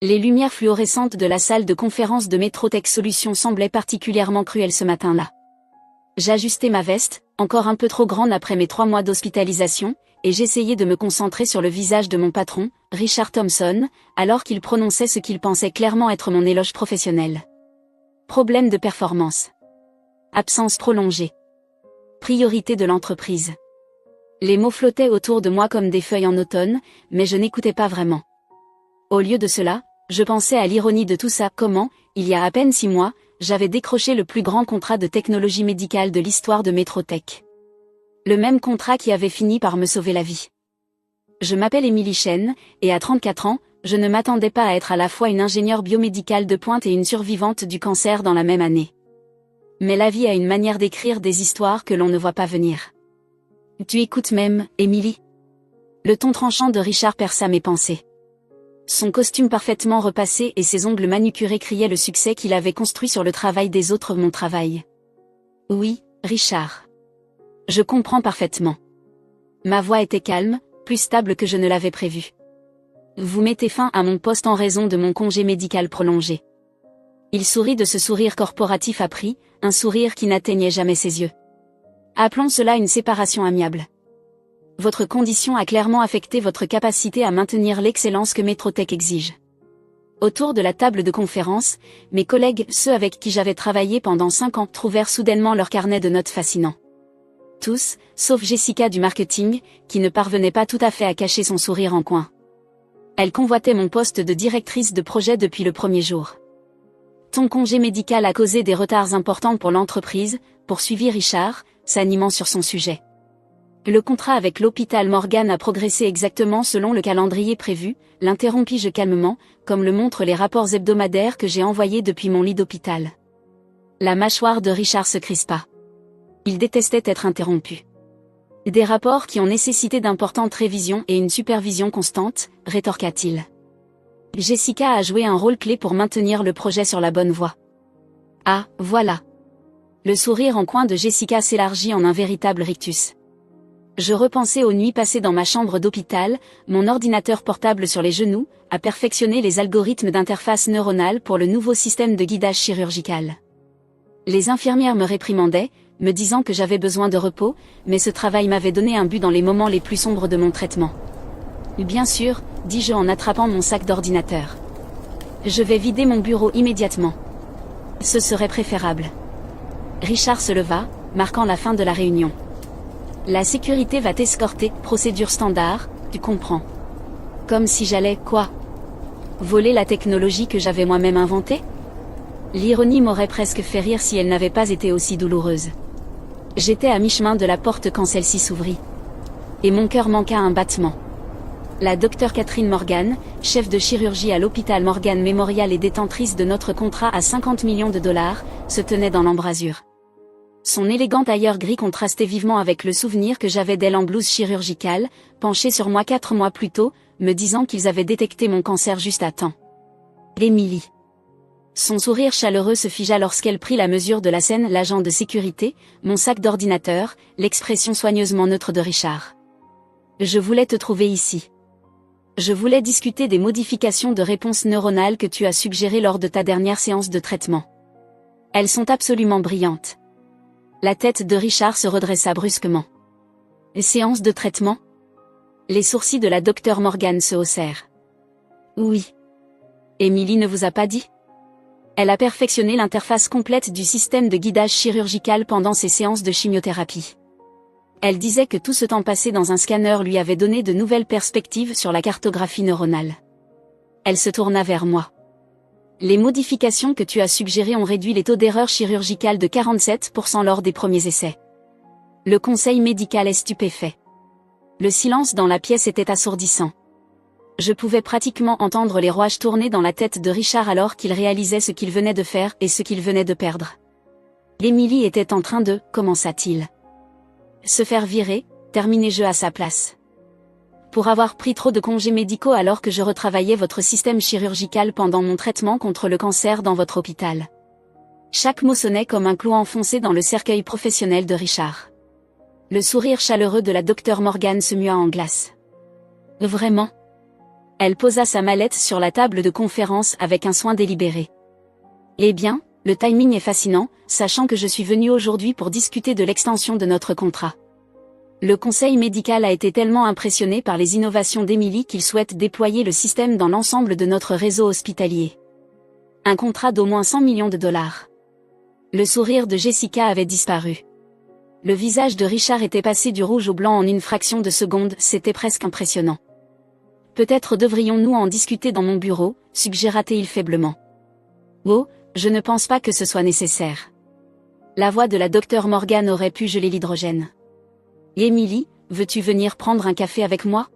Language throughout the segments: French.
Les lumières fluorescentes de la salle de conférence de Métrotech Solutions semblaient particulièrement cruelles ce matin-là. J'ajustais ma veste, encore un peu trop grande après mes 3 mois d'hospitalisation, et j'essayais de me concentrer sur le visage de mon patron, Richard Thompson, alors qu'il prononçait ce qu'il pensait clairement être mon éloge professionnel. Problème de performance. Absence prolongée. Priorité de l'entreprise. Les mots flottaient autour de moi comme des feuilles en automne, mais je n'écoutais pas vraiment. Au lieu de cela, je pensais à l'ironie de tout ça, comment, il y a à peine 6 mois, j'avais décroché le plus grand contrat de technologie médicale de l'histoire de Métrotech. Le même contrat qui avait fini par me sauver la vie. Je m'appelle Émilie Chen, et à 34 ans, je ne m'attendais pas à être à la fois une ingénieure biomédicale de pointe et une survivante du cancer dans la même année. Mais la vie a une manière d'écrire des histoires que l'on ne voit pas venir. Tu écoutes même, Émilie? Le ton tranchant de Richard perça mes pensées. Son costume parfaitement repassé et ses ongles manucurés criaient le succès qu'il avait construit sur le travail des autres, mon travail. Oui, Richard. Je comprends parfaitement. Ma voix était calme, plus stable que je ne l'avais prévu. Vous mettez fin à mon poste en raison de mon congé médical prolongé. Il sourit de ce sourire corporatif appris, un sourire qui n'atteignait jamais ses yeux. Appelons cela une séparation amiable. Votre condition a clairement affecté votre capacité à maintenir l'excellence que Métrotech exige. Autour de la table de conférence, mes collègues, ceux avec qui j'avais travaillé pendant 5 ans, trouvèrent soudainement leur carnet de notes fascinant. Tous, sauf Jessica du marketing, qui ne parvenait pas tout à fait à cacher son sourire en coin. Elle convoitait mon poste de directrice de projet depuis le premier jour. Ton congé médical a causé des retards importants pour l'entreprise, poursuivit Richard, s'animant sur son sujet. Le contrat avec l'hôpital Morgan a progressé exactement selon le calendrier prévu, l'interrompis-je calmement, comme le montrent les rapports hebdomadaires que j'ai envoyés depuis mon lit d'hôpital. La mâchoire de Richard se crispa. Il détestait être interrompu. Des rapports qui ont nécessité d'importantes révisions et une supervision constante, rétorqua-t-il. Jessica a joué un rôle clé pour maintenir le projet sur la bonne voie. Ah, voilà. Le sourire en coin de Jessica s'élargit en un véritable rictus. Je repensais aux nuits passées dans ma chambre d'hôpital, mon ordinateur portable sur les genoux, à perfectionner les algorithmes d'interface neuronale pour le nouveau système de guidage chirurgical. Les infirmières me réprimandaient, me disant que j'avais besoin de repos, mais ce travail m'avait donné un but dans les moments les plus sombres de mon traitement. Bien sûr, dis-je en attrapant mon sac d'ordinateur. Je vais vider mon bureau immédiatement. Ce serait préférable. Richard se leva, marquant la fin de la réunion. La sécurité va t'escorter, procédure standard, tu comprends. Comme si j'allais, quoi? Voler la technologie que j'avais moi-même inventée? L'ironie m'aurait presque fait rire si elle n'avait pas été aussi douloureuse. J'étais à mi-chemin de la porte quand celle-ci s'ouvrit. Et mon cœur manqua un battement. La docteure Catherine Morgan, chef de chirurgie à l'hôpital Morgan Memorial et détentrice de notre contrat à 50 millions de dollars, se tenait dans l'embrasure. Son élégant tailleur gris contrastait vivement avec le souvenir que j'avais d'elle en blouse chirurgicale, penchée sur moi 4 mois plus tôt, me disant qu'ils avaient détecté mon cancer juste à temps. Émilie. Son sourire chaleureux se figea lorsqu'elle prit la mesure de la scène, l'agent de sécurité, mon sac d'ordinateur, l'expression soigneusement neutre de Richard. Je voulais te trouver ici. Je voulais discuter des modifications de réponse neuronale que tu as suggérées lors de ta dernière séance de traitement. Elles sont absolument brillantes. La tête de Richard se redressa brusquement. Séance de traitement? Les sourcils de la docteure Morgan se haussèrent. Oui. Émilie ne vous a pas dit? Elle a perfectionné l'interface complète du système de guidage chirurgical pendant ses séances de chimiothérapie. Elle disait que tout ce temps passé dans un scanner lui avait donné de nouvelles perspectives sur la cartographie neuronale. Elle se tourna vers moi. Les modifications que tu as suggérées ont réduit les taux d'erreur chirurgicale de 47% lors des premiers essais. Le conseil médical est stupéfait. Le silence dans la pièce était assourdissant. Je pouvais pratiquement entendre les rouages tourner dans la tête de Richard alors qu'il réalisait ce qu'il venait de faire et ce qu'il venait de perdre. Émilie était en train de, commença-t-il. Se faire virer, terminai-je à sa place. Pour avoir pris trop de congés médicaux alors que je retravaillais votre système chirurgical pendant mon traitement contre le cancer dans votre hôpital. Chaque mot sonnait comme un clou enfoncé dans le cercueil professionnel de Richard. Le sourire chaleureux de la docteure Morgan se mua en glace. Vraiment? Elle posa sa mallette sur la table de conférence avec un soin délibéré. Eh bien, le timing est fascinant, sachant que je suis venue aujourd'hui pour discuter de l'extension de notre contrat. Le conseil médical a été tellement impressionné par les innovations d'Emily qu'il souhaite déployer le système dans l'ensemble de notre réseau hospitalier. Un contrat d'au moins 100 millions de dollars. Le sourire de Jessica avait disparu. Le visage de Richard était passé du rouge au blanc en une fraction de seconde, c'était presque impressionnant. Peut-être devrions-nous en discuter dans mon bureau, suggéra-t-il faiblement. Oh, je ne pense pas que ce soit nécessaire. La voix de la docteure Morgan aurait pu geler l'hydrogène. Emily, veux-tu venir prendre un café avec moi?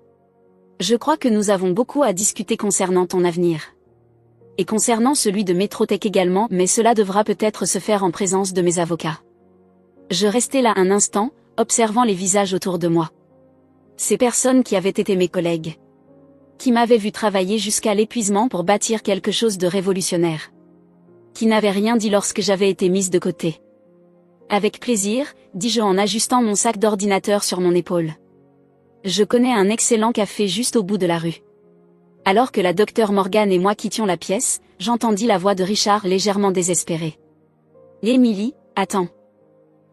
Je crois que nous avons beaucoup à discuter concernant ton avenir. Et concernant celui de Metrotech également, mais cela devra peut-être se faire en présence de mes avocats. Je restai là un instant, observant les visages autour de moi. Ces personnes qui avaient été mes collègues. Qui m'avaient vu travailler jusqu'à l'épuisement pour bâtir quelque chose de révolutionnaire. Qui n'avaient rien dit lorsque j'avais été mise de côté. Avec plaisir, dis-je en ajustant mon sac d'ordinateur sur mon épaule. Je connais un excellent café juste au bout de la rue. Alors que la docteure Morgan et moi quittions la pièce, j'entendis la voix de Richard légèrement désespérée. Emily, attends.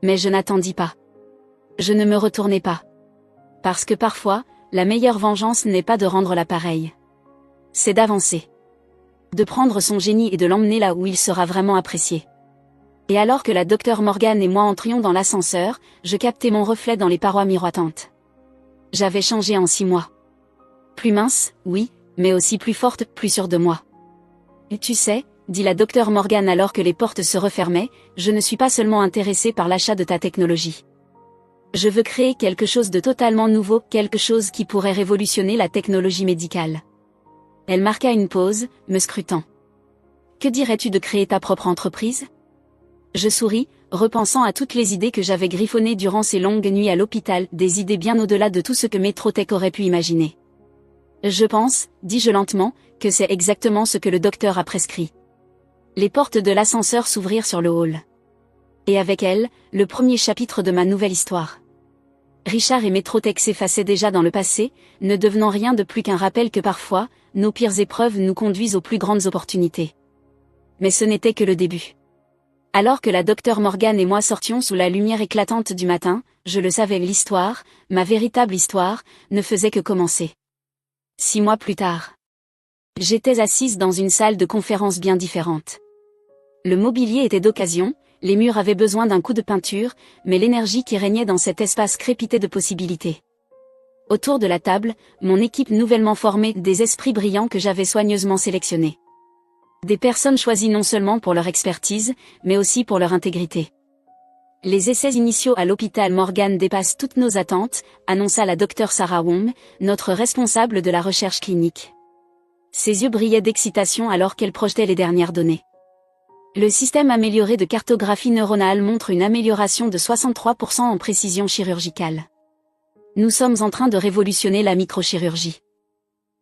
Mais je n'attendis pas. Je ne me retournai pas. Parce que parfois, la meilleure vengeance n'est pas de rendre l'appareil. C'est d'avancer. De prendre son génie et de l'emmener là où il sera vraiment apprécié. Et alors que la docteure Morgan et moi entrions dans l'ascenseur, je captai mon reflet dans les parois miroitantes. J'avais changé en 6 mois. Plus mince, oui, mais aussi plus forte, plus sûre de moi. Et tu sais, dit la docteure Morgan alors que les portes se refermaient, je ne suis pas seulement intéressée par l'achat de ta technologie. Je veux créer quelque chose de totalement nouveau, quelque chose qui pourrait révolutionner la technologie médicale. Elle marqua une pause, me scrutant. Que dirais-tu de créer ta propre entreprise? Je souris, repensant à toutes les idées que j'avais griffonnées durant ces longues nuits à l'hôpital, des idées bien au-delà de tout ce que Metrotech aurait pu imaginer. Je pense, dis-je lentement, que c'est exactement ce que le docteur a prescrit. Les portes de l'ascenseur s'ouvrirent sur le hall. Et avec elles, le premier chapitre de ma nouvelle histoire. Richard et Metrotech s'effaçaient déjà dans le passé, ne devenant rien de plus qu'un rappel que parfois, nos pires épreuves nous conduisent aux plus grandes opportunités. Mais ce n'était que le début. Alors que la docteure Morgan et moi sortions sous la lumière éclatante du matin, je le savais, l'histoire, ma véritable histoire, ne faisait que commencer. 6 mois plus tard. J'étais assise dans une salle de conférence bien différente. Le mobilier était d'occasion, les murs avaient besoin d'un coup de peinture, mais l'énergie qui régnait dans cet espace crépitait de possibilités. Autour de la table, mon équipe nouvellement formée, des esprits brillants que j'avais soigneusement sélectionnés. Des personnes choisies non seulement pour leur expertise, mais aussi pour leur intégrité. Les essais initiaux à l'hôpital Morgan dépassent toutes nos attentes, annonça la docteure Sarah Wong, notre responsable de la recherche clinique. Ses yeux brillaient d'excitation alors qu'elle projetait les dernières données. Le système amélioré de cartographie neuronale montre une amélioration de 63% en précision chirurgicale. Nous sommes en train de révolutionner la microchirurgie.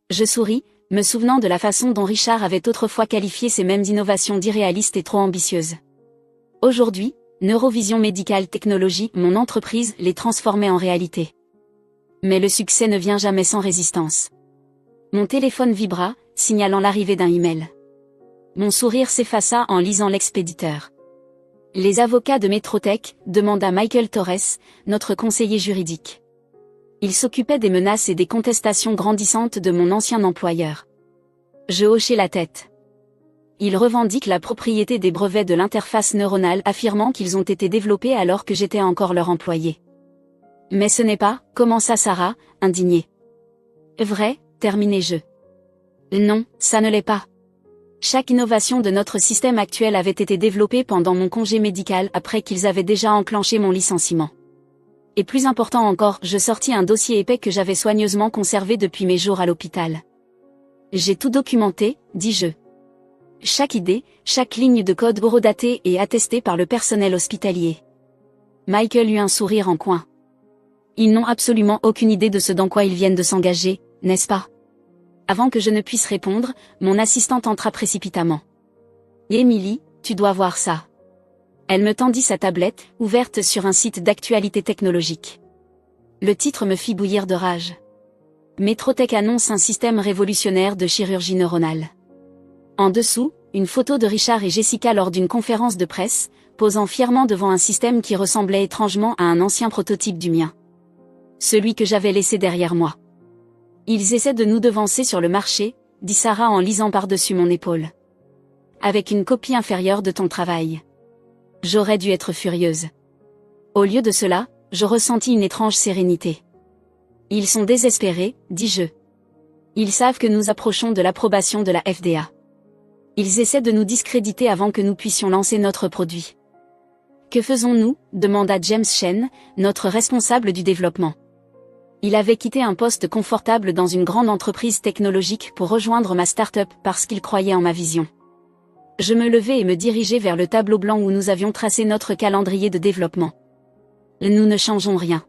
Je souris, me souvenant de la façon dont Richard avait autrefois qualifié ces mêmes innovations d'irréalistes et trop ambitieuses. Aujourd'hui, Neurovision Medical Technology, mon entreprise, les transformait en réalité. Mais le succès ne vient jamais sans résistance. Mon téléphone vibra, signalant l'arrivée d'un email. Mon sourire s'effaça en lisant l'expéditeur. Les avocats de Metrotech, demanda Michael Torres, notre conseiller juridique. Il s'occupait des menaces et des contestations grandissantes de mon ancien employeur. Je hochai la tête. Il revendique la propriété des brevets de l'interface neuronale, affirmant qu'ils ont été développés alors que j'étais encore leur employé. Mais ce n'est pas, commença Sarah, indignée. Vrai, terminai-je. Non, ça ne l'est pas. Chaque innovation de notre système actuel avait été développée pendant mon congé médical après qu'ils avaient déjà enclenché mon licenciement. Et plus important encore, je sortis un dossier épais que j'avais soigneusement conservé depuis mes jours à l'hôpital. J'ai tout documenté, dis-je. Chaque idée, chaque ligne de code horodatée et attestée par le personnel hospitalier. Michael eut un sourire en coin. Ils n'ont absolument aucune idée de ce dans quoi ils viennent de s'engager, n'est-ce pas? Avant que je ne puisse répondre, mon assistante entra précipitamment. Emily, tu dois voir ça. Elle me tendit sa tablette, ouverte sur un site d'actualité technologique. Le titre me fit bouillir de rage. Metrotech annonce un système révolutionnaire de chirurgie neuronale. En dessous, une photo de Richard et Jessica lors d'une conférence de presse, posant fièrement devant un système qui ressemblait étrangement à un ancien prototype du mien. Celui que j'avais laissé derrière moi. Ils essaient de nous devancer sur le marché, dit Sarah en lisant par-dessus mon épaule. Avec une copie inférieure de ton travail. J'aurais dû être furieuse. Au lieu de cela, je ressentis une étrange sérénité. Ils sont désespérés, dis-je. Ils savent que nous approchons de l'approbation de la FDA. Ils essaient de nous discréditer avant que nous puissions lancer notre produit. Que faisons-nous ? Demanda James Shen, notre responsable du développement. Il avait quitté un poste confortable dans une grande entreprise technologique pour rejoindre ma start-up parce qu'il croyait en ma vision. Je me levai et me dirigeai vers le tableau blanc où nous avions tracé notre calendrier de développement. Nous ne changeons rien.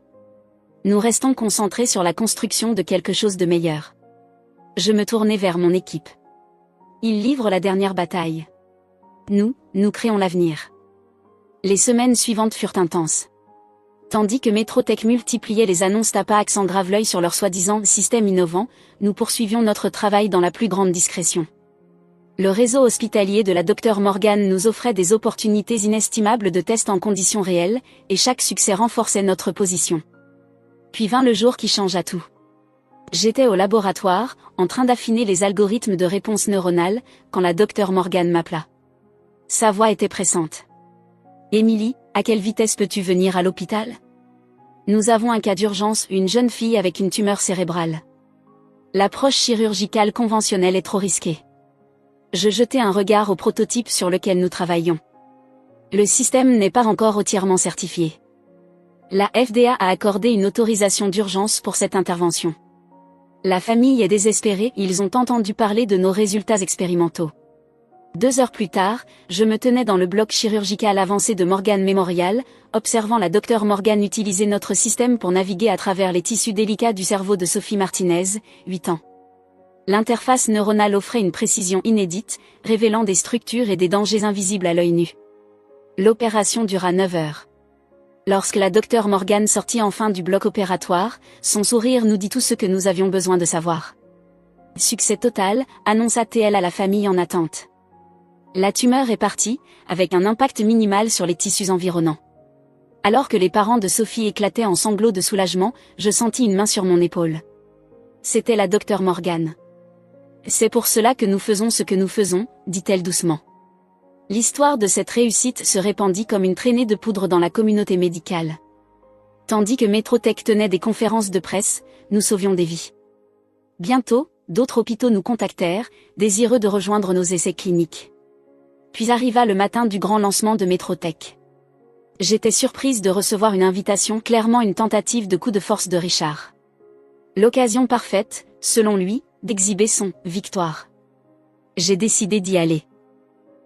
Nous restons concentrés sur la construction de quelque chose de meilleur. Je me tournai vers mon équipe. Ils livrent la dernière bataille. Nous créons l'avenir. Les semaines suivantes furent intenses. Tandis que Metrotech multipliait les annonces Tapax sans grave l'œil sur leur soi-disant système innovant, nous poursuivions notre travail dans la plus grande discrétion. Le réseau hospitalier de la Dr Morgan nous offrait des opportunités inestimables de tests en conditions réelles, et chaque succès renforçait notre position. Puis vint le jour qui changea tout. J'étais au laboratoire, en train d'affiner les algorithmes de réponse neuronale, quand la Dr Morgan m'appela. Sa voix était pressante. « Émilie, à quelle vitesse peux-tu venir à l'hôpital ? Nous avons un cas d'urgence, une jeune fille avec une tumeur cérébrale. L'approche chirurgicale conventionnelle est trop risquée. » Je jetai un regard au prototype sur lequel nous travaillions. Le système n'est pas encore entièrement certifié. La FDA a accordé une autorisation d'urgence pour cette intervention. La famille est désespérée, ils ont entendu parler de nos résultats expérimentaux. 2 heures plus tard, je me tenais dans le bloc chirurgical avancé de Morgan Memorial, observant la Dr Morgan utiliser notre système pour naviguer à travers les tissus délicats du cerveau de Sophie Martinez, 8 ans. L'interface neuronale offrait une précision inédite, révélant des structures et des dangers invisibles à l'œil nu. L'opération dura 9 heures. Lorsque la Dr Morgan sortit enfin du bloc opératoire, son sourire nous dit tout ce que nous avions besoin de savoir. Succès total, annonça-t-elle à la famille en attente. La tumeur est partie, avec un impact minimal sur les tissus environnants. Alors que les parents de Sophie éclataient en sanglots de soulagement, je sentis une main sur mon épaule. C'était la Dr Morgan. C'est pour cela que nous faisons ce que nous faisons, dit-elle doucement. L'histoire de cette réussite se répandit comme une traînée de poudre dans la communauté médicale. Tandis que Metrotech tenait des conférences de presse, nous sauvions des vies. Bientôt, d'autres hôpitaux nous contactèrent, désireux de rejoindre nos essais cliniques. Puis arriva le matin du grand lancement de Metrotech. J'étais surprise de recevoir une invitation, clairement une tentative de coup de force de Richard. L'occasion parfaite, selon lui, d'exhiber son « victoire ». J'ai décidé d'y aller.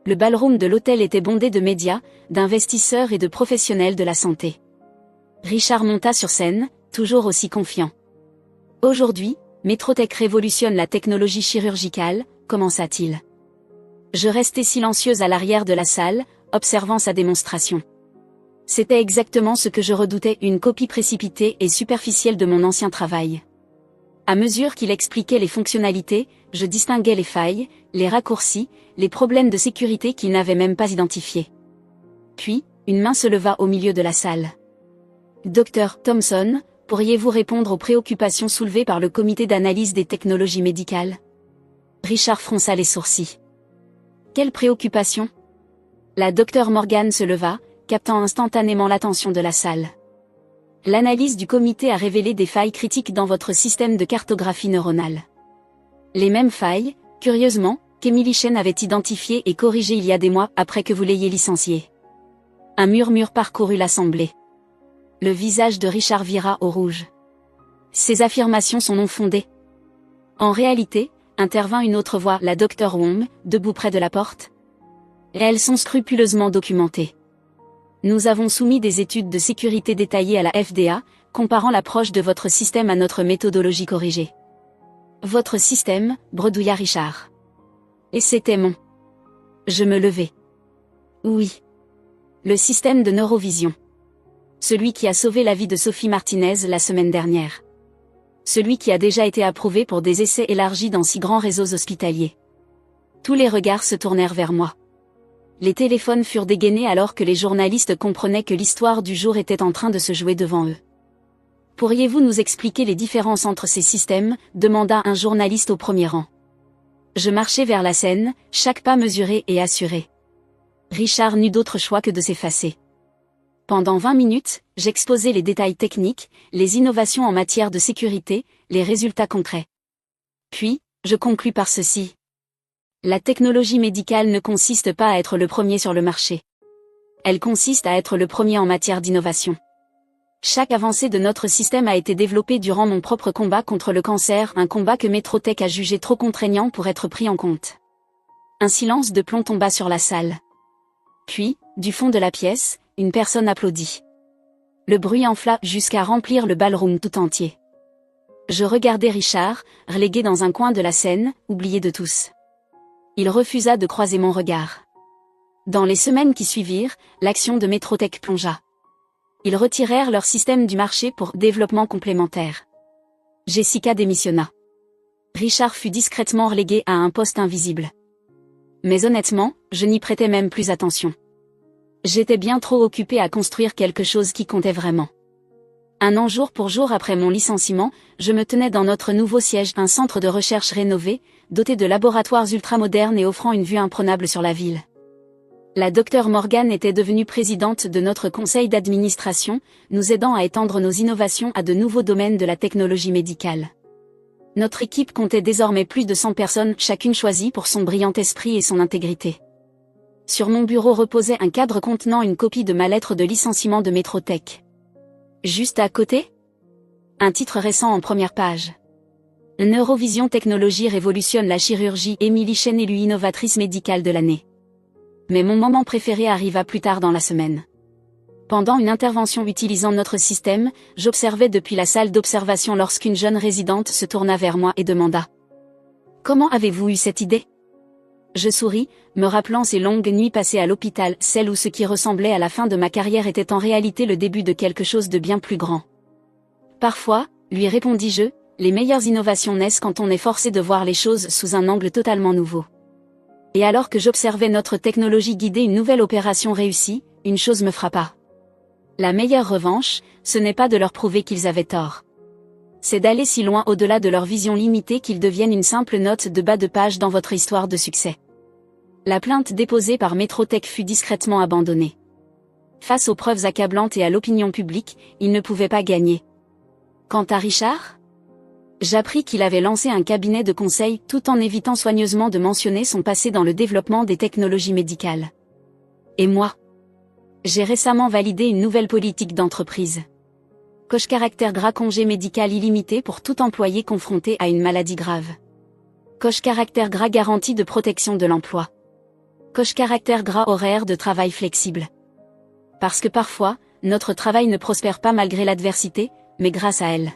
Le ballroom de l'hôtel était bondé de médias, d'investisseurs et de professionnels de la santé. Richard monta sur scène, toujours aussi confiant. Aujourd'hui, Metrotech révolutionne la technologie chirurgicale, commença-t-il. Je restai silencieuse à l'arrière de la salle, observant sa démonstration. C'était exactement ce que je redoutais, une copie précipitée et superficielle de mon ancien travail. À mesure qu'il expliquait les fonctionnalités, je distinguais les failles, les raccourcis, les problèmes de sécurité qu'il n'avait même pas identifiés. Puis, une main se leva au milieu de la salle. « Dr Thompson, pourriez-vous répondre aux préoccupations soulevées par le comité d'analyse des technologies médicales ?» Richard fronça les sourcils. « Quelles préoccupations ?» La Dr Morgan se leva, captant instantanément l'attention de la salle. L'analyse du comité a révélé des failles critiques dans votre système de cartographie neuronale. Les mêmes failles, curieusement, qu'Emily Chen avait identifiées et corrigées il y a des mois après que vous l'ayez licencié. Un murmure parcourut l'assemblée. Le visage de Richard vira au rouge. Ces affirmations sont non fondées. En réalité, intervint une autre voix, la Dr Wong, debout près de la porte. Et elles sont scrupuleusement documentées. Nous avons soumis des études de sécurité détaillées à la FDA, comparant l'approche de votre système à notre méthodologie corrigée. Votre système, bredouilla Richard. Et c'était mon. Je me levai. Oui. Le système de neurovision. Celui qui a sauvé la vie de Sophie Martinez la semaine dernière. celui qui a déjà été approuvé pour des essais élargis dans 6 grands réseaux hospitaliers. Tous les regards se tournèrent vers moi. Les téléphones furent dégainés alors que les journalistes comprenaient que l'histoire du jour était en train de se jouer devant eux. Pourriez-vous nous expliquer les différences entre ces systèmes, demanda un journaliste au premier rang. Je marchais vers la scène, chaque pas mesuré et assuré. Richard n'eut d'autre choix que de s'effacer. Pendant 20 minutes, j'exposais les détails techniques, les innovations en matière de sécurité, les résultats concrets. Puis, je conclus par ceci. La technologie médicale ne consiste pas à être le premier sur le marché. Elle consiste à être le premier en matière d'innovation. Chaque avancée de notre système a été développée durant mon propre combat contre le cancer, un combat que Métrotech a jugé trop contraignant pour être pris en compte. Un silence de plomb tomba sur la salle. Puis, du fond de la pièce, une personne applaudit. Le bruit enfla jusqu'à remplir le ballroom tout entier. Je regardais Richard, relégué dans un coin de la scène, oublié de tous. Il refusa de croiser mon regard. Dans les semaines qui suivirent, l'action de Métrotech plongea. Ils retirèrent leur système du marché pour développement complémentaire. Jessica démissionna. Richard fut discrètement relégué à un poste invisible. Mais honnêtement, je n'y prêtais même plus attention. J'étais bien trop occupé à construire quelque chose qui comptait vraiment. Un an jour pour jour après mon licenciement, je me tenais dans notre nouveau siège, un centre de recherche rénové, doté de laboratoires ultramodernes et offrant une vue imprenable sur la ville. La Dr Morgan était devenue présidente de notre conseil d'administration, nous aidant à étendre nos innovations à de nouveaux domaines de la technologie médicale. Notre équipe comptait désormais plus de 100 personnes, chacune choisie pour son brillant esprit et son intégrité. Sur mon bureau reposait un cadre contenant une copie de ma lettre de licenciement de Métrotech. Juste à côté, un titre récent en première page. Neurovision Technologies révolutionne la chirurgie. Émilie Chen élue innovatrice médicale de l'année. Mais mon moment préféré arriva plus tard dans la semaine. Pendant une intervention utilisant notre système, j'observais depuis la salle d'observation lorsqu'une jeune résidente se tourna vers moi et demanda « Comment avez-vous eu cette idée ?» Je souris, me rappelant ces longues nuits passées à l'hôpital, celles où ce qui ressemblait à la fin de ma carrière était en réalité le début de quelque chose de bien plus grand. Parfois, lui répondis-je, les meilleures innovations naissent quand on est forcé de voir les choses sous un angle totalement nouveau. Et alors que j'observais notre technologie guider une nouvelle opération réussie, une chose me frappa. La meilleure revanche, ce n'est pas de leur prouver qu'ils avaient tort. C'est d'aller si loin au-delà de leur vision limitée qu'ils deviennent une simple note de bas de page dans votre histoire de succès. La plainte déposée par Métrotech fut discrètement abandonnée. Face aux preuves accablantes et à l'opinion publique, il ne pouvait pas gagner. Quant à Richard, j'appris qu'il avait lancé un cabinet de conseil tout en évitant soigneusement de mentionner son passé dans le développement des technologies médicales. Et moi, j'ai récemment validé une nouvelle politique d'entreprise. Coche caractère gras congé médical illimité pour tout employé confronté à une maladie grave. Coche caractère gras garantie de protection de l'emploi. Coche caractère gras horaire de travail flexible. Parce que parfois, notre travail ne prospère pas malgré l'adversité, mais grâce à elle.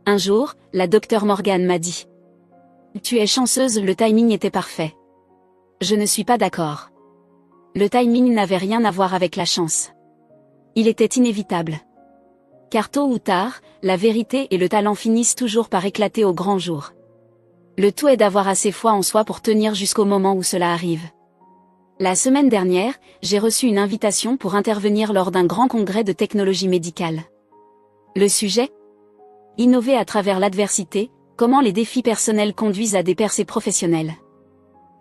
Un jour, la Dr Morgan m'a dit « Tu es chanceuse, le timing était parfait. » Je ne suis pas d'accord. Le timing n'avait rien à voir avec la chance. Il était inévitable. Car tôt ou tard, la vérité et le talent finissent toujours par éclater au grand jour. Le tout est d'avoir assez foi en soi pour tenir jusqu'au moment où cela arrive. La semaine dernière, j'ai reçu une invitation pour intervenir lors d'un grand congrès de technologie médicale. Le sujet ? Innover à travers l'adversité, comment les défis personnels conduisent à des percées professionnelles.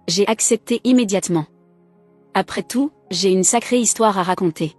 J'ai accepté immédiatement. Après tout, j'ai une sacrée histoire à raconter.